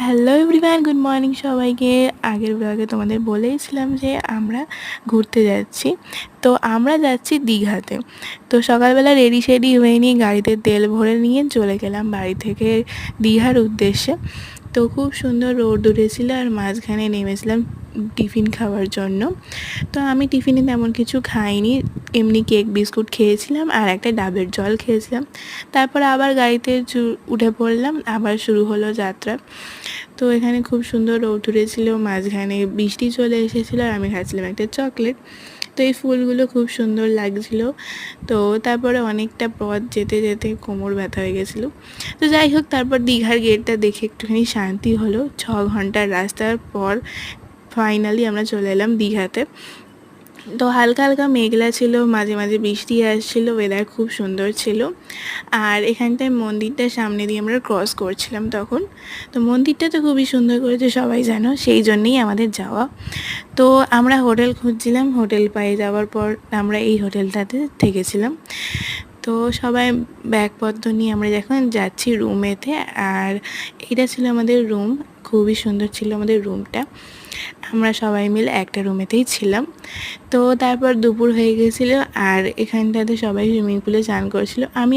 Hello everyone, good morning সবাইকে। আগের ব্লগে তোমাদের বলেইছিলাম যে আমরা ঘুরতে যাচ্ছি। তো আমরা যাচ্ছি দীঘাতে। তো সকালবেলা রেডি শেডি হয়ে নিয়ে গাড়িতে তেল ভরে নিয়ে চলে গেলাম বাড়ি থেকে দীঘার উদ্দেশ্যে। তো খুব সুন্দর রোদ উঠেছিল আর মাঝখানে নেমেছিলাম টিফিন খাওয়ার জন্য। তো আমি টিফিনে তেমন কিছু খাইনি, এমনি কেক বিস্কুট খেয়েছিলাম আর একটা ডাবের জল খেয়েছিলাম। তারপর আবার গাড়িতে উঠে পড়লাম, আবার শুরু হলো যাত্রা। তো এখানে খুব সুন্দর রোদ উঠেছিল, মাঝখানে বৃষ্টি চলে এসেছিলো আর আমি খাচ্ছিলাম একটা চকলেট। তো এই ফুলগুলো খুব সুন্দর লাগছিল। তো তারপরে অনেকটা পথ যেতে যেতে কোমর ব্যথা হয়ে গেছিলো। তো যাই হোক, তারপর দীঘার গেটটা দেখে একটুখানি শান্তি হলো। 6 ঘন্টার রাস্তার পর ফাইনালি আমরা চলে এলাম দীঘাতে। তো হালকা হালকা মেঘলা ছিল, মাঝে মাঝে বৃষ্টি আসছিল, ওয়েদার খুব সুন্দর ছিল। আর এখানটায় মন্দিরটার সামনে দিয়ে আমরা ক্রস করছিলাম তখন। তো মন্দিরটা তো খুবই সুন্দর করেছে, সবাই জানো, সেই জন্যেই আমাদের যাওয়া। তো আমরা হোটেল খুঁজছিলাম, হোটেল পেয়ে যাওয়ার পর আমরা এই হোটেলটাতে থেকেছিলাম। তো সবাই ব্যাগপত্র নিয়ে আমরা যখন যাচ্ছি রুমেতে, আর এটা ছিল আমাদের রুম। খুবই সুন্দর ছিল আমাদের রুমটা। আমরা সবাই মিলে একটা রুমেতেই ছিলাম। তো তারপর দুপুর হয়ে গেছিলো আর এখানটাতে সবাই সুইমিং পুলে স্নান করছিল। আমি